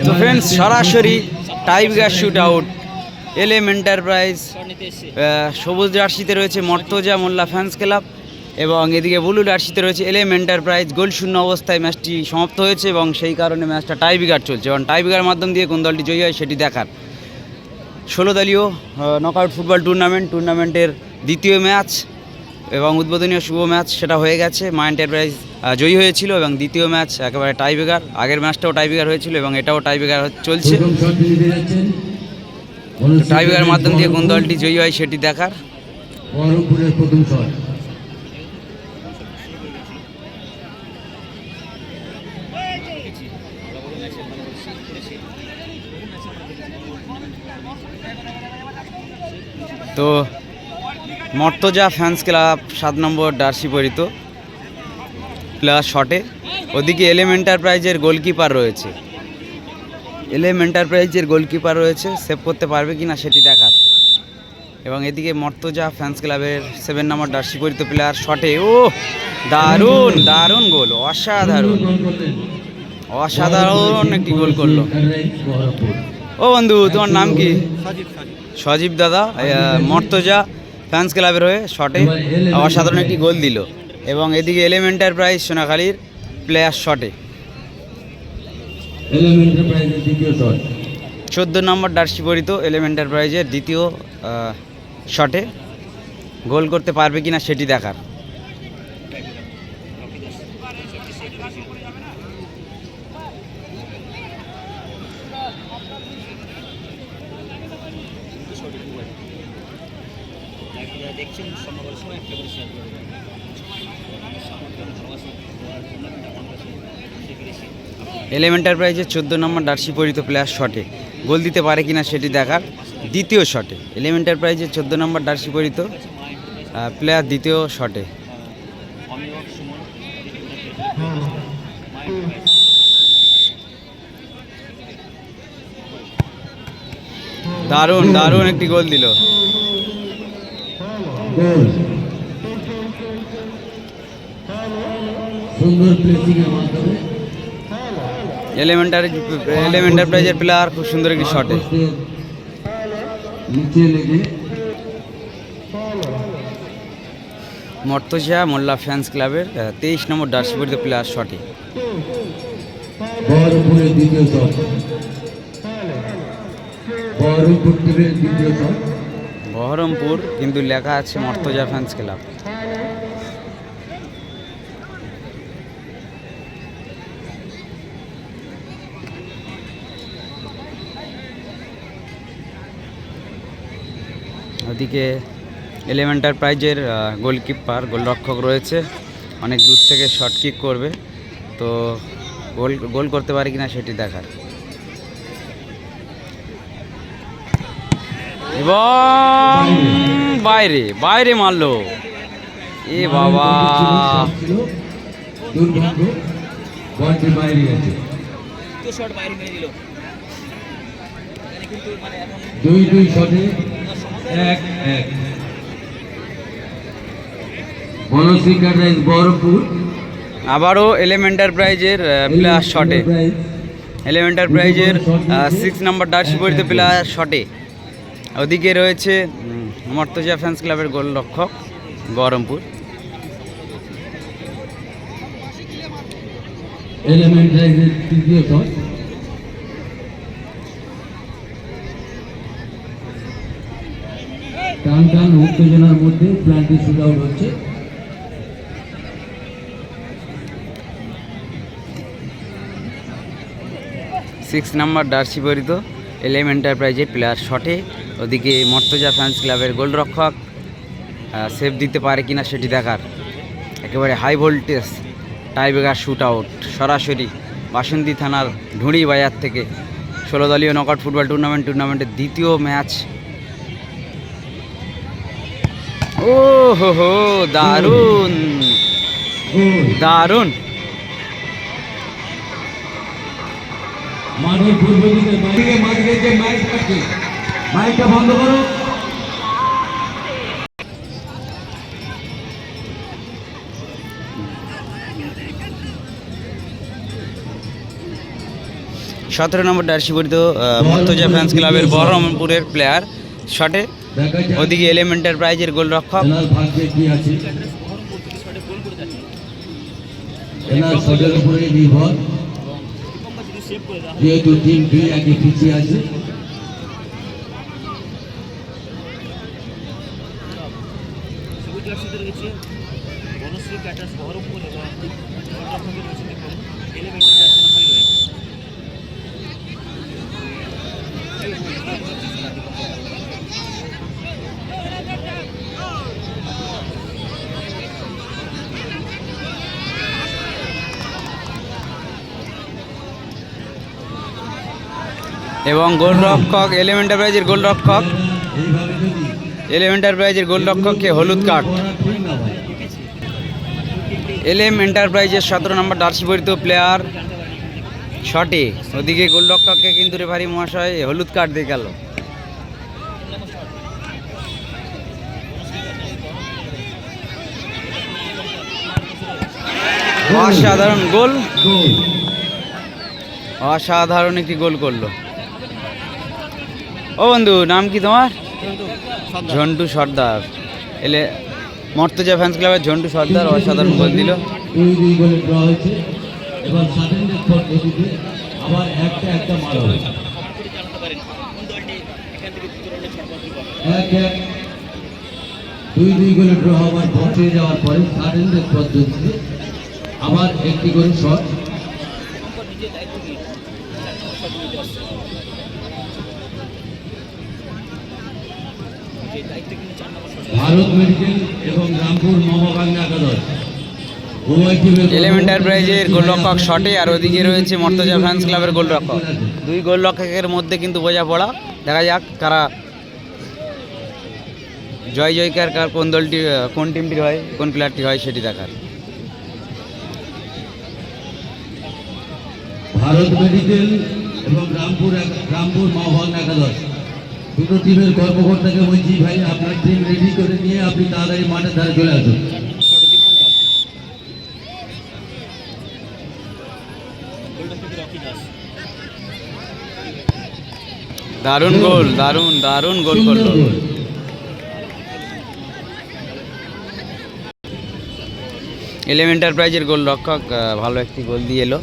তো ফ্রেন্ডস, সরাসরি tiger shoot out এলএম enterprise. সবুজ জার্সিতে রয়েছে মর্তজা মোল্লা ফ্যান্স ক্লাব এবং এদিকে ব্লু জার্সিতে রয়েছে এলএম এন্টারপ্রাইজ। গোল শূন্য অবস্থায় ম্যাচটি সমাপ্ত হয়েছে এবং সেই কারণে ম্যাচটা টাইব্রেকার চলছে এবং টাইব্রেকার মাধ্যম দিয়ে কোন দলটি জয়ী হয় সেটি দেখার 16 দলীয় নকআউট ফুটবল টুর্নামেন্টের দ্বিতীয় ম্যাচ এবং উদ্বোধনীয় শুভ ম্যাচ সেটা হয়ে গেছে। মা এন্টারপ্রাইজ জয়ী হয়েছিল এবং দ্বিতীয় ম্যাচ একেবারে টাইব্রেকার। আগের ম্যাচটাও টাইব্রেকার হয়েছিল এবং এটাও টাইব্রেকার চলছে। টাইব্রেকার মাধ্যম দিয়ে কোন দলটি জয়ী হয় সেটি দেখার। তো মর্তজা ফ্যান্স ক্লাব 7 নম্বর জার্সি পরিত প্লাস শটে। ওদিকে এলএম এন্টারপ্রাইজের গোলকিপার রয়েছে, সেভ করতে পারবে কিনা সেটি দেখার। এবং এদিকে মর্তজা ফ্যান্স ক্লাবের 7 নম্বর জার্সি পরিত প্লেয়ার শটে। ও দারুণ গোল, অসাধারণ একটি গোল করলো। ও বন্ধু, তোমার নাম কি? সজীব দাদা মর্তজা ফ্যান্স ক্লাবের হয়ে শটে অসাধারণ একটি গোল দিল। এবং এদিকে এলএম এন্টারপ্রাইজ সোনাখালীর প্লেয়ার শটে 14 নম্বর জার্সি পরিত এলএম এন্টারপ্রাইজের দ্বিতীয় শটে গোল করতে পারবে কিনা সেটি দেখার। এলএম এন্টারপ্রাইজের 14 নম্বর জার্সি পরিত প্লেয়ার শটে গোল দিতে পারে কিনা সেটি দেখার। দ্বিতীয় শটে এলএম এন্টারপ্রাইজের 14 নম্বর জার্সি পরিত প্লেয়ার দ্বিতীয় শটে। দারুণ একটি গোল দিল। এলএম এন্টারপ্রাইজের প্লেয়ার খুব সুন্দর একটি শটে। মর্তজা মোল্লা ফ্যান্স ক্লাবের 23 নম্বর জার্সি পরিত প্লেয়ার শটে। বহরমপুর কিন্তু লেখা আছে মর্তজা ফ্যান্স ক্লাব। ওদিকে এলএম এন্টারপ্রাইজের গোলরক্ষক রয়েছে, অনেক দূর থেকে শর্ট কিক করবে, তো গোল করতে পারে কিনা সেটি দেখার। এবং বাইরে মারলো, এ বাবা, আবারও এলএম এন্টারপ্রাইজের প্লেয়ার শটে। এলএম এন্টারপ্রাইজের 6 নম্বর জার্সি পরিত প্লেয়ার শটে। ওদিকে রয়েছে মর্তজা ফ্যান্স ক্লাবের গোলরক্ষক বহরমপুর। টান উত্তেজনার মধ্যে প্ল্যানটি শুট আউট হচ্ছে। সিক্স নাম্বার জার্সি পরিত এলএম এন্টারপ্রাইজের প্লেয়ার শটে। ওদিকে মর্তজা ফ্যান্স ক্লাবের গোলরক্ষক সেভ দিতে পারে কিনা সেটি দেখার। একেবারে high voltage tiebreaker shoot out সরাসরি বাসন্তী থানার ঢুঁড়ি বাজার থেকে 16 দলীয় নকআউট ফুটবল টুর্নামেন্টের দ্বিতীয় ম্যাচ। ও হো দারুণ দারুণ। মাঠের পূর্ব দিকে মাঠে যে মাইক আছে মাইকটা বন্ধ করো। 17 নম্বর জার্সি পরিত মর্তজা ফ্যান্স ক্লাবের বহরমপুরের প্লেয়ার শটে। দেখা যাক ওদিকে এলএম এন্টারপ্রাইজের গোলরক্ষক। এনার ভাগ্যে কি আছে, এনার শটের উপরে নির্ভর, যেহেতু টিম বি আগে পিছিয়ে আছে। এবং গোলরক্ষক এলএম এন্টারপ্রাইজের গোলরক্ষক, এইভাবে যদি এলএম এন্টারপ্রাইজের গোলরক্ষককে হলুদ কার্ড। ঠিক না ভাই, এলএম এন্টারপ্রাইজের 17 নম্বর জার্সি পরিত প্লেয়ার শটে। ওদিকে গোলরক্ষককে কিন্তু রেফারি মহাশয় হলুদ কার্ড দিয়ে গেল। অসাধারণ গোল, গোল। অসাধারণ একটি গোল করলো। ও বন্ধু, নাম কি তোমার? ঝন্টু সর্দার। এলে মর্তজা ফ্যান্স ক্লাবের ঝন্টু সর্দার অসাধারণ গোল দিল। 2-2 গোলে ড্র হয়েছে। এবার সাডেনলি ফর এদিকে আবার একটা মারা হয়েছে। 1-1 2-2 গোলে ড্র হওয়ার পথে যাওয়ার পরে সাডেনলি পদ্ধতিতে আবার একটি করে শট। ভারত মেডিকেল এবং রামপুর মহাবাংলা একাদশ উভয় টিমের এলএম এন্টারপ্রাইজের গোলরক্ষক শটে, আর ওদিকে রয়েছে মর্তজা ফ্যান্স ক্লাবের গোলরক্ষক। দুই গোলরক্ষকের মধ্যে কিন্তু বোঝাপড়া। দেখা যাক কারা জয় জয়কার, কার কোন দলটি, কোন টিমটির হয়, কোন প্লেয়ারটি হয় সেটি দেখার। ভারত মেডিকেল এবং রামপুর মহাবাংলা একাদশ দুটো টিমের কর্মকর্তাকে বলছি, ভাই আপনার টিম রেডি করে নিয়ে আপনি তাড়াতাড়ি মাঠের ধারে চলে আসুন। দারুণ গোল, দারুণ গোল সুন্দর করলো। গোল। এলএম এন্টারপ্রাইজের গোলরক্ষক ভালো একটি গোল দিয়ে এলো।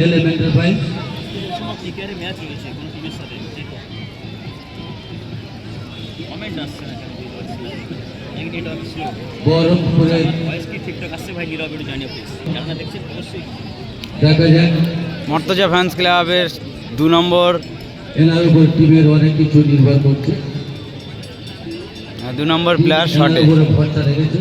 এলিমেন্টার ভাই বহরমপুরের দেখা যাক মর্তজা ফ্যান্স ক্লাবের 2 নম্বর এনার উপর টিমের অনেক কিছু নির্ভর করছে। 2 নম্বর প্লেয়ার শটে। এনার উপরে ভরসা রেখেছে,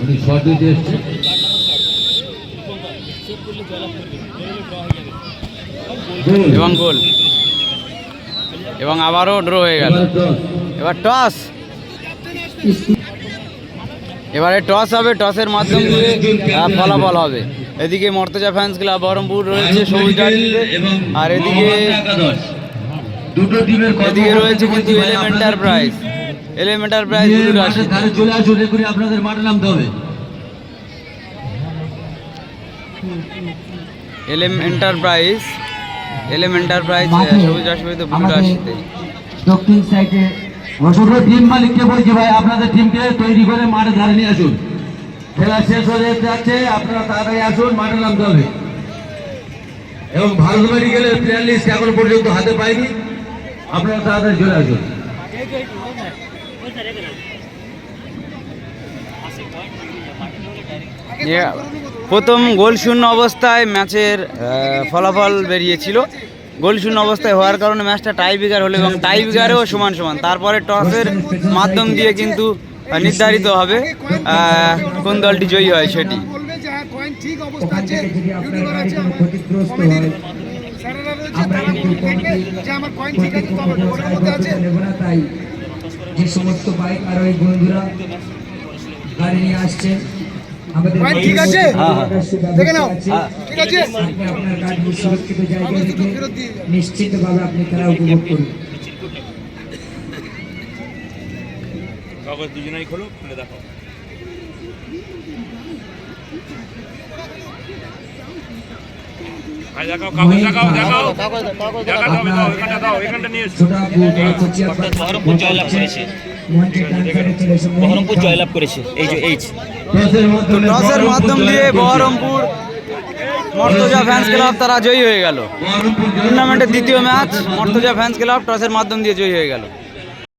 উনি শট দিতে এসছে। গোল। এবং গোল, এবং আবারও ড্র হয়ে গেল। এবার toss। এবার টস, এবারে টস হবে। টসের মাধ্যমে ফলাফল হবে। এদিকে মর্তজা ফ্যান্স ক্লাব বহরমপুর রয়েছে সবুজ জার্সিতে, আর এদিকে দুটো টিমের এদিকে রয়েছে কিন্তু এলএম এন্টারপ্রাইজ। এলএম এন্টারপ্রাইজ ব্লু জার্সি। ধারে চলে আসুন, এগুলি আপনাদের মাঠে নামতে হবে। এলএম এন্টারপ্রাইজ সবুজ জার্সি ব্লু জার্সিতে। দক্ষিণ সাইডে ছোট টিম মালিককে বলছি, ভাই আপনাদের টিমকে তৈরি করে মাঠে ধারে নিয়ে আসুন। খেলা শেষ হয়ে যাচ্ছে, আপনারা তাড়াতাড়ি আসুন, মাঠে নামতে হবে। এবং ভারত মেডিকেলের প্লেয়ার লিস্ট এখন পর্যন্ত হাতে পাইনি, আপনারা তাড়াতাড়ি চলে আসুন। প্রথম গোল শূন্য অবস্থায় ম্যাচের ফলাফল বেরিয়েছিল। গোল শূন্য অবস্থায় হওয়ার কারণে ম্যাচটা টাই ব্রেকার হলো, এবং টাই ব্রেকারেও সমান। তারপরে টসের মাধ্যম দিয়ে কিন্তু নির্ধারিত হবে কোন দলটি জয়ী হয় সেটি। যে সমস্ত বাইক আরোহী বন্ধুরা গাড়ি নিয়ে আসছে, ঠিক আছে, দেখে নাও, ঠিক আছে, আপনার গাড়ি সুরক্ষিত জায়গায় রেখে নিশ্চিতভাবে আপনি খেলা উপভোগ করুন। কাগজ দুজনেই খোলো, খুলে দেখো। বহরমপুর জয়লাভ করেছে, বহরমপুর জয়লাভ করেছে। এই যে এইচ টসের মাধ্যম দিয়ে বহরমপুর মর্তজা ফ্যান্স ক্লাব তারা জয়ী হয়ে গেল। টুর্নামেন্টের দ্বিতীয় ম্যাচ মর্তজা ফ্যান্স ক্লাব টসের মাধ্যম দিয়ে জয়ী হয়ে গেল।